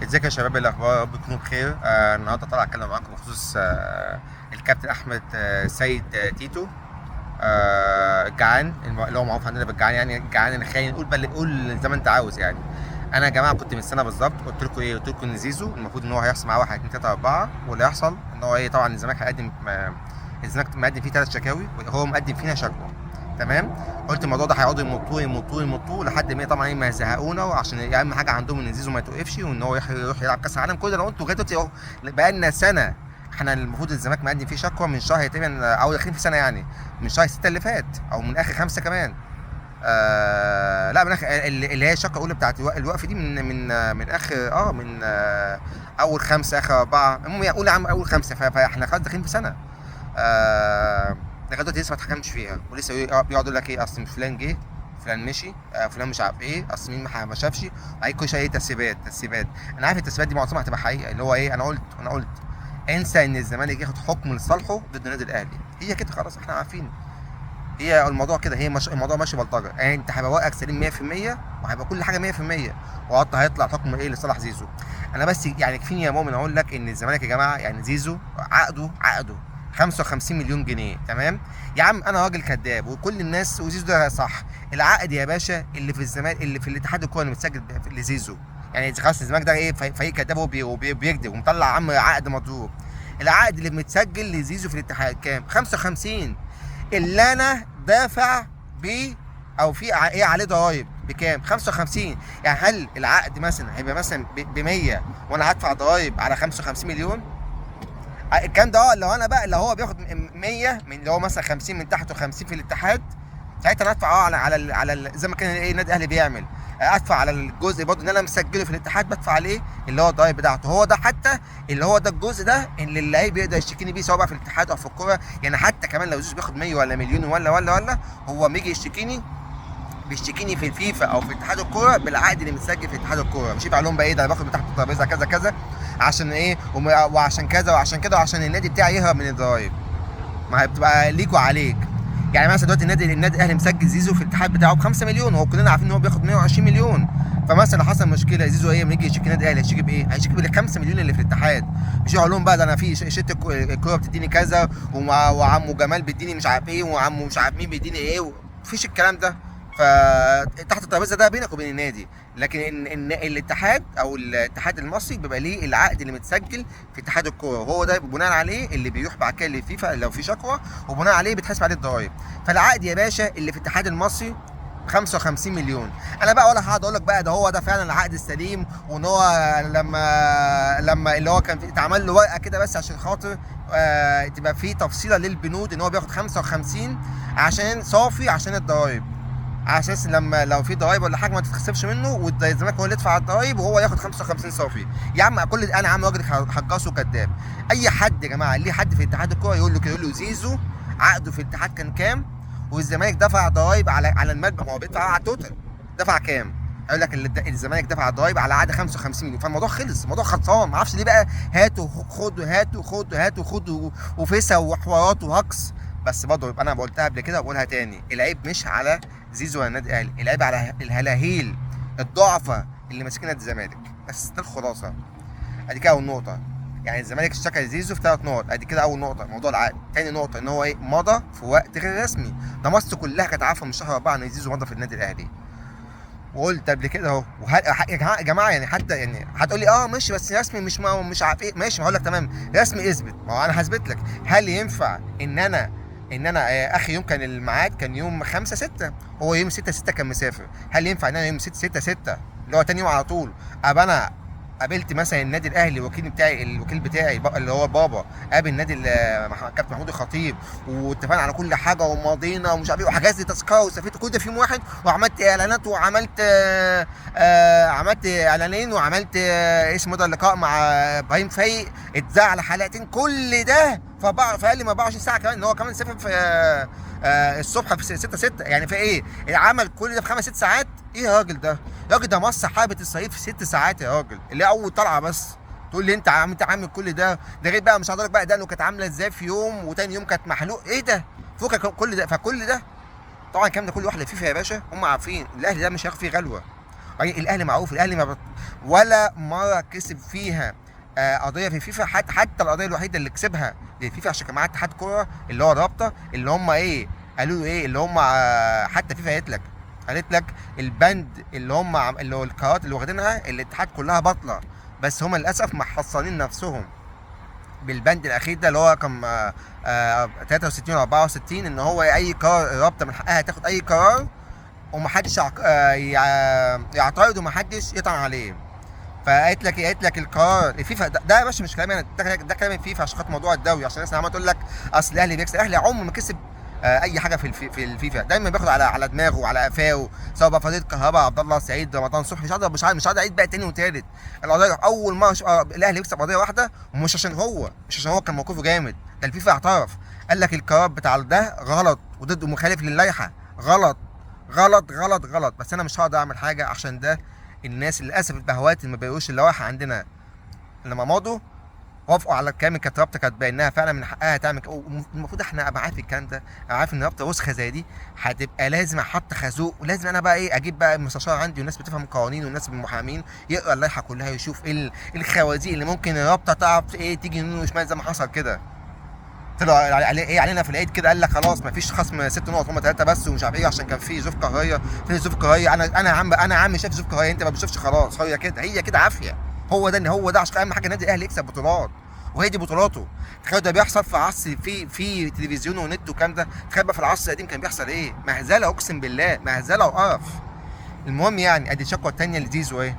ازيك يا شباب؟ إيه الاخبار؟ بتكونوا بخير. النهارده طالع اتكلم معاكم بخصوص الكابتن احمد سيد تيتو. الجعان اللي هو معروف عندنا بالجعان، يعني الجعان الخاين. قول بل قول زي ما انت عاوز يعني. انا يا جماعه كنت من سنه بالظبط قلت لكم ايه؟ قلت لكم ان زيزو المفروض ان هو هيحصل معاه 1 2 3 4، واللي هيحصل ان هو ايه؟ طبعا الزمالك هيقدم الزمالك مقدم فيه 3 شكاوي وهو مقدم فينا شكوى. تمام. قلت الموضوع ده هيقعدوا يمطوه لحد ما طبعا ايه ما يزهقونا، وعشان اهم حاجه عندهم ان زيزو ما يتوقفش وان هو يروح يلعب كاس العالم. كل ده لو انتوا لغايه دلوقتي اهو بقى لنا سنه. احنا المفروض الزمالك مقدم فيه شكوى من شهر تقريبا، او داخلين في سنه يعني، من شهر 6 اللي فات او من اخر 5 كمان. لا، من اخر اللي هي الشقه الاولى بتاعت الوقف دي من اخر من اول 5 اخر 4. المهم يعني قول يا عم اول 5، فاحنا خلاص داخلين في سنه. لغايه دلوقتي لسه ما اتحكمش فيها، ولسه بيقعد يقول لك ايه؟ اصل فلان جه، فلان مشي، فلان مش عارف ايه، اصل مين ما شافش. وهي كل شويه تسريبات. انا عارف التسريبات دي معظمها هتبقى حقيقه، اللي هو ايه؟ انا قلت انسى ان الزمالك ياخد حكم لصالحه ضد النادي الاهلي. هي كده خلاص، احنا عارفين. هي الموضوع كده، هي مش الموضوع ماشي بلطجه يعني. انت هيبقى ورقك سليم 100%، وهيبقى كل حاجه 100%، هيطلع الحكم ايه لصالح زيزو. انا بس يعني يكفيني يا مؤمن اقول لك ان الزمالك يا جماعه، يعني زيزو عقده 55 مليون جنيه. تمام يا عم، انا راجل كذاب وكل الناس، وزيزو ده صح. العقد يا باشا اللي في الزمالك، اللي في الاتحاد الكوره اللي متسجل لزيزو، يعني خلاص الزمالك ده ايه؟ فريق كذاب وبيكذب ومطلع عم عقد مضروب. العقد اللي متسجل لزيزو في الاتحاد كام؟ 55. اللي انا دافع بيه او في ايه عليه ضرايب بكام؟ 55. يعني هل العقد مثلا هيبقى مثلا ب 100 وانا هدفع ضرايب على 55 مليون؟ الكلام ده لو انا بقى، لو هو بياخد 100 من اللي هو مثلا 50 من تحت و50 في الاتحاد، ساعتها انا ادفع زي ما كان ايه النادي الاهلي بيعمل. ادفع على الجزء برضه ان انا مسجله في الاتحاد، بدفع عليه اللي هو الضرايب بتاعته. هو ده حتى اللي هو ده الجزء ده اللي اللعيب يقدر يشتكيني بيه، سواء بقى في الاتحاد او في الكوره. يعني حتى كمان لو زيزو بياخد 100 ولا مليون ولا هو بيجي بيشتكيني في الفيفا او في اتحاد الكوره بالعقد اللي متسجل في اتحاد الكوره. مش يبقى لهم بقى ايه؟ ده انا باخد من تحت الترابيزه كذا كذا عشان ايه، وعشان كذا وعشان كده، وعشان النادي بتاعي يهرب من الضرايب. ما هي بتبقى ليك وعليك. يعني مثلا دلوقتي النادي الاهلي مسجل زيزو في الاتحاد بتاعه ب 5 مليون، وهو كلنا عارفين ان هو بياخد 120 مليون. فمثلا لو حصل مشكله زيزو ايه؟ لما يجي يشتكي النادي الاهلي هيشتكي بايه؟ هيشتكي بال 5 مليون اللي في الاتحاد. مش يقول لهم بقى ده انا في شركه الكوره بتديني كذا، وعمو جمال بيديني مش عارف ايه، وعمو مش عارف مين بيديني ايه. مفيش الكلام ده. فتحت الترابيزه ده بينك وبين النادي. لكن إن الاتحاد او الاتحاد المصري بيبقى ليه العقد اللي متسجل في اتحاد الكوره، وهو ده بناء عليه اللي بيروح بعد كده للفيفا لو في شكوى، وبناء عليه بيتحاسب عليه الضرايب. فالعقد يا باشا اللي في الاتحاد المصري 55 مليون. انا بقى ولا هقعد اقول لك بقى ده هو ده فعلا العقد السليم، وان هو لما اللي هو كان اتعمل له ورقه كده بس عشان خاطر تبقى في تفصيله للبنود ان هو بياخد 55 عشان صافي عشان الضرايب، على اساس لو في ضرايب ولا حاجه ما تتخصمش منه، والزمالك هو اللي يدفع الضرايب وهو ياخد 55 صافي. يا عم انا عم راجل حجاص وكذاب. اي حد يا جماعه ليه حد في اتحاد الكوره يقول له كده، يقول له زيزو عقده في الاتحاد كان كام، والزمالك دفع ضرايب على المبلغ، ما هو بيدفع على التوتال، دفع كام؟ هيقول لك الزمالك دفع ضرايب على عقد 55 مليون. فالموضوع خلص، الموضوع خلصان. ما اعرفش ليه بقى هاتوا خدوا وفيسا وحوارات وهكس. بس برضه يبقى انا قلتها قبل كده وبقولها تاني، العيب مش على زيزو ولا النادي الاهلي، العيب على الهلاهيل الضعفة اللي ماسكين نادي الزمالك. بس ده الخلاصه. ادي كده اول نقطه. يعني الزمالك اشتكى لزيزو في 3 نقط. ادي كده اول نقطه، موضوع العقد. تاني نقطه ان هو ايه؟ مضى في وقت غير رسمي. ده مصر كلها كانت عارفه من شهر 4 ان زيزو مضى في النادي الاهلي. وقلت قبل كده اهو. يا جماعه يعني حتى يعني هتقول لي ماشي بس رسمي مش عارف ايه. ماشي، هقول لك تمام رسمي اثبت. ما هو انا هثبت لك. هل ينفع ان انا اخر يوم كان الميعاد كان يوم 5/6، هو يوم 6/6 كان مسافر. هل ينفع ان انا يوم 6/6 اللي هو تاني يوم على طول ابقى انا قابلت مثلا النادي الاهلي، الوكيل بتاعي اللي هو بابا، قابل النادي كابتن محمود الخطيب، واتفقنا على كل حاجه وماضينا ومش عارف ايه، وحجزت لي تذكره وسافرت كل ده في يوم واحد، وعملت اعلانات وعملت عملت اعلانين، وعملت اسمه ده اللقاء مع ابراهيم فايق اتذاع على حلقتين، كل ده في اقل من 24 ساعه. كمان ان هو كمان سافر في الصبح في 6/6. يعني في ايه؟ عمل كل ده في 5 6 ساعات. ايه يا راجل ده؟ يا راجل ده مصر حابت الصعيد في 6 ساعات يا راجل، اللي هي اول طلعه بس. تقول لي انت عامل كل ده غير بقى مش هقدر بقى ده انه كانت عامله ازاي في يوم، وتاني يوم كانت محلوق. ايه ده؟ فوقك كل ده. فكل ده طبعا الكلام ده كل واحد فيفا يا باشا هم عارفين الاهلي ده مش هياخد فيه غلوه. بعدين الاهلي معروف، الاهلي ما ولا مره كسب فيها قضيه في فيفا. حتى القضيه الوحيده اللي كسبها للفيفا عشان كان معاه اتحاد كوره اللي هو الرابطه، اللي هم ايه قالوا له ايه، اللي هم حتى فيفا قالت لك البند اللي هم اللي هو القرارات اللي واخدينها الاتحاد كلها باطله، بس هم للاسف محصنين نفسهم بالبند الاخير ده اللي هو كان 63 و 64، ان هو اي قرار الرابطه من حقها تاخد اي قرار ومحدش يعترض ومحدش يطعن عليه. قالت لك القرار الفيفا ده يا باشا مش كلامي انا، ده كلام الفيفا عشان خاطر موضوع الدوري، عشان الناس عماله تقول لك اصل الاهلي بيكسب. الاهلي عمره ما كسب اي حاجه في الفيفا، دايما بياخد على دماغه وعلى قفاه، سواء بقى فريد كهرباء، عبد الله سعيد، رمضان صبحي. مش هقدر اعيد بقى تاني وتالت. القضيه اول مره الاهلي يكسب قضيه واحده، ومش عشان هو كان موقفه جامد، ده الفيفا اعترف قال لك القرار بتاع ده غلط وضد ومخالف للائحه، غلط غلط غلط غلط. بس انا مش هقدر اعمل حاجه عشان ده الناس للاسف البهوات اللي ما بيقروش اللوائح عندنا لما مضوا وافقوا على الكلام اللي كانت رابطه كاتباه انها فعلا من حقها تعمل المفروض احنا ابقى عارف الكلام ده، عارف ان رابطه وسخه زي دي هتبقى لازم احط خازوق، ولازم انا بقى ايه اجيب بقى المستشار عندي والناس بتفهم القوانين والناس المحامين يقرا اللائحه كلها يشوف ايه الخوازيق اللي ممكن الرابطه تعرف ايه تيجي يمين وشمال زي ما حصل كده. طلع علينا في العيد كده قال لك خلاص مفيش خصم 6 نقط هم 3 بس ومش عارف ايه عشان كان في ظروف قهريه. في ظروف قهريه انا عم شايف ظروف قهريه، انت ما بتشوفش خلاص. هي كده عافيه. هو ده عشان اهم حاجه النادي الاهلي يكسب بطولات، وهي دي بطولاته. تخيل ده بيحصل في عصر في تلفزيون ونت والكلام ده، تخيل بقى في العصر القديم كان بيحصل ايه؟ مهزله اقسم بالله، مهزله وقرف. المهم يعني ادي الشكوى الثانيه لزيزو ايه؟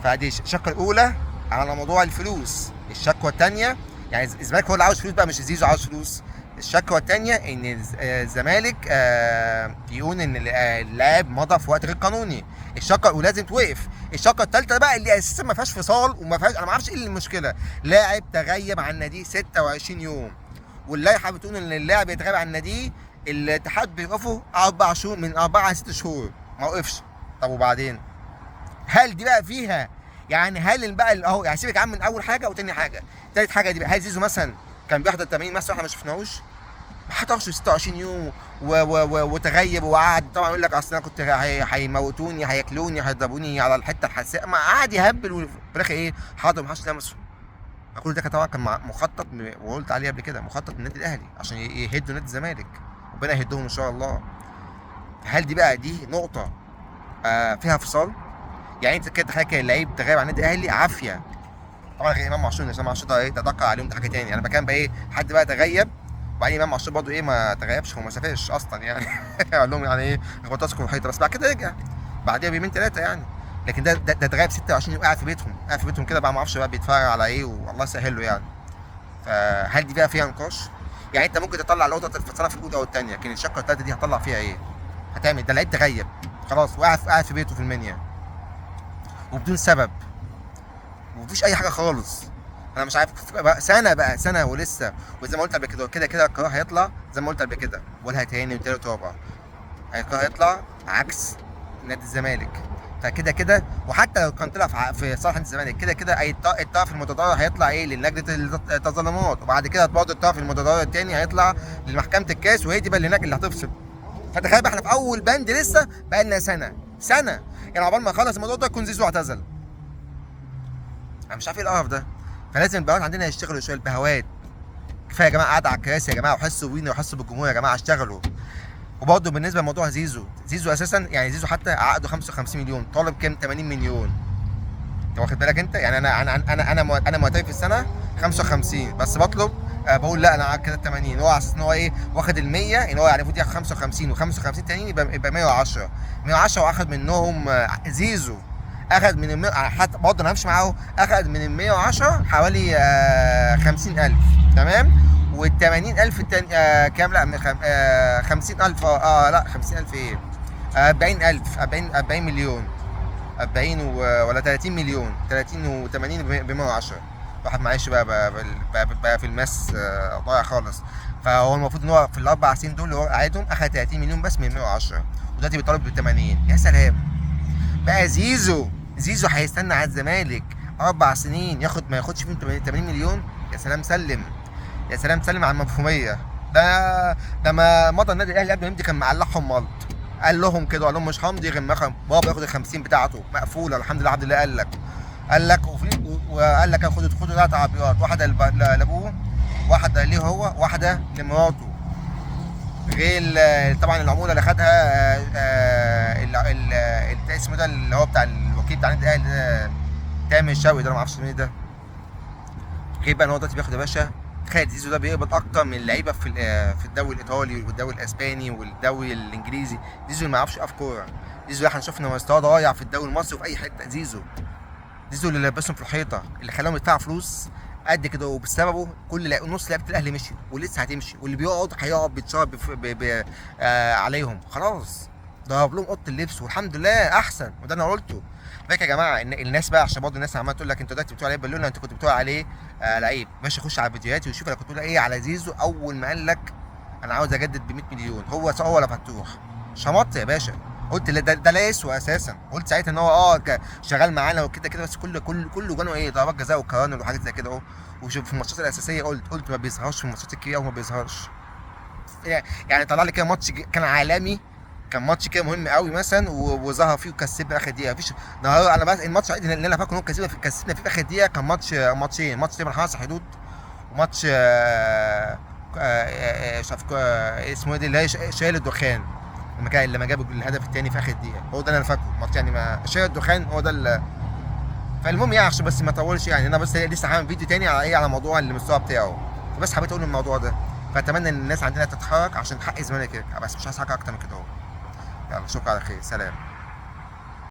فادي الشكوى الاولى على موضوع الفلوس، الشكوى الثانيه يعني الزمالك هو اللي عاوز فلوس بقى مش زيزو عاوز فلوس. الشكوى الثانيه ان الزمالك يقول ان اللاعب مضى في وقت غير قانوني، الشكوى ولازم توقف. الشكوى الثالثه بقى اللي اساسا ما فيهاش فصال وما فيهاش، انا ما اعرفش ايه المشكله. لاعب تغيب عن ناديه 26 يوم، واللائحه بتقول ان اللاعب يتغيب عن ناديه الاتحاد بيوقفه 4 شهور، من 4 ل 6 شهور ما وقفش. طب وبعدين هل دي بقى فيها يعني هل بقى اهو يعني سيبك يا عم من اول حاجه وتاني حاجه تالت حاجه دي بقى، هل زيزو مثلا كان بيحضر التمرين مثلا احنا ما شفناهوش؟ ما حضرش 26 يوم وتغيب وقعد طبعا يقول لك اصل انا كنت هيموتوني هياكلوني هيضربوني على الحته الحساسه، ما قعد يهبل وفي الاخر ايه حاضر ما حدش لمسه. كل ده طبعا كان مخطط وقلت عليه قبل كده، مخطط من النادي الاهلي عشان يهدوا نادي الزمالك، ربنا يهدهم ان شاء الله. هل دي بقى دي نقطه فيها فصال؟ يعني انت كده تخيل كده اللعيب تغيب عن النادي الاهلي عافيه. طبعا غير امام عاشور، امام عاشور ده ايه ده دقق عليهم، ده حاجه تاني. انا بكان بقى ايه حد بقى تغيب وبعدين امام عاشور برضه ايه ما تغيبش وما سافرش اصلا يعني قال لهم يعني ايه اخبطوا الحيطه، بس بعد كده رجع بعديها بيومين 3 يعني. لكن ده تغيب 26 يوم قاعد في بيتهم كده بقى ما اعرفش بقى بيتفرج على ايه والله يسهل له يعني. فهل دي بقى فيها نقاش؟ يعني انت ممكن تطلع النقطه الفصلانه في الاولى او الثانيه، لكن الشقه الثالثه دي هتطلع فيها ايه؟ هتعمل ده لعيب تغيب خلاص وقاعد في بيته في المنيا وبدون سبب ومفيش اي حاجه خالص. انا مش عارف بقى سنه ولسه، وزي ما قلت قبل كده القرار هيطلع زي ما قلت قبل كده، ولا هيتهيأني وتالت ورابع القرار هيطلع عكس نادي الزمالك. فكده وحتى لو كان طلع في صالح نادي الزمالك كده الطرف المتضرر هيطلع ايه للجنه التظلمات، وبعد كده برضه الطرف المتضرر الثاني هيطلع لمحكمه الكاس، وهي دي بقى اللي هناك اللي هتفصل. فتخيل احنا في اول بند لسه بقى لنا سنه يعني عقبال ما نخلص الموضوع ده يكون زيزو اعتزل. انا مش عارف ايه القرف ده. فلازم البهوات عندنا يشتغلوا شويه، البهوات كفايه يا جماعه قاعده على الكراسي يا جماعه، وحسوا بينا وحسوا بالجمهور يا جماعه اشتغلوا. وبرضه بالنسبه لموضوع زيزو اساسا يعني زيزو حتى عقده 55 مليون، طالب كام 80 مليون. انت واخد بالك انت يعني انا معترف في السنه 55 بس بطلب بقول لا انا كده 80، هو على اساس ان هو ايه واخد ال 100 ان هو يعني المفروض ياخد 55 و55 تانيين يبقى 110 واخد منهم زيزو اخد من حتى برضه انا همشي معاه، اخد من ال 110 حوالي 50,000 تمام، وال 80,000 التاني كام لا 50,000 لا 50,000 ايه 40 مليون 40 ولا 30 مليون 30 و80 ب 110. واحد معلش بقى في الماس ضايع خالص. فهو المفروض ان هو في الاربع سنين دول اللي هو قاعدهم اخد 30 مليون بس من 110 ودلوقتي بيطالب ب 80. يا سلام بقى زيزو هيستنى على الزمالك 4 سنين ما ياخدش فيهم 80 مليون. يا سلام سلم على المفهوميه. ده ما مضى النادي الاهلي قبل ما يمضي كان معلقهم ملط قال لهم كده، قال لهم مش همضي غير ما بابا ياخد ال 50 بتاعته مقفوله الحمد لله عبد الله. قال لك وقال لك خدوا 3 عربيات، واحده لابوه، واحده ليه هو، واحده لمراته، غير طبعا العموله اللي خدها اسمه ده اللي هو بتاع الوكيل بتاع النادي الاهلي ده، تامر الشوقي ده، ما اعرفش مين ده. غير بقى ان هو دلوقتي بياخد يا باشا، تخيل زيزو ده بيقبض اكتر من لعيبه في الدوري الايطالي والدوري الاسباني والدوري الانجليزي. زيزو ما يعرفش يقف كوره. زيزو احنا شفنا مستواه ضايع في الدوري المصري وفي اي حته. زيزو اللي لبسهم في الحيطه، اللي خلاهم يدفعوا فلوس قد كده، وبسببه نص لعيبه الاهلي مشي ولسه هتمشي، واللي بيقعد هيقعد بيتشرب عليهم خلاص. ضرب لهم اوضه اللبس والحمد لله احسن، وده انا قلته. فاكر يا جماعه ان الناس بقى، عشان برضه الناس عماله تقول لك انت دلوقتي بتقول عليه بالونه، انت كنت بتقول عليه لعيب. ماشي، خش على فيديوهاتي وشوف انا كنت بقول ايه على زيزو اول ما قال لك انا عاوز اجدد ب 100 مليون. هو ولا فتوح شمط يا باشا. قلت ده لا يسوى اساسا. قلت ساعتها ان هو شغال معانا وكده كده، بس كله جانه ايه ضربات جزاء وكران وحاجات زي كده اهو. وشوف في الماتشات الاساسيه قلت ما بيظهرش في الماتشات الكبيره، وما بيظهرش. يعني طلع لي كده ماتش كان عالمي، كان ماتش كده مهم قوي مثلا وظهر فيه وكسبنا اخر دقيقه. مفيش النهارده انا بس الماتش الوحيد اللي انا فاكره ان هو كسبنا فيه في اخر دقيقه كان ماتشين، ماتش تقريبا حرس حدود، وماتش مش عارف اسمه ايه، اللي هي شايل الدخان، لما جابوا الهدف الثاني في اخر دقيقه. هو ده اللي انا فاكره ماتش، يعني ما شايل الدخان هو ده فالمهم يعني عشان بس ما اطولش، يعني انا بس لسه هعمل فيديو تاني على على موضوع المستوى بتاعه، فبس حبيت اقول الموضوع ده. فاتمنى ان الناس عندنا تتحرك عشان حق الزمالك يرجع، بس مش عايز حاجه اكتر من كده اهو. يلا اشوفك على خير، سلام.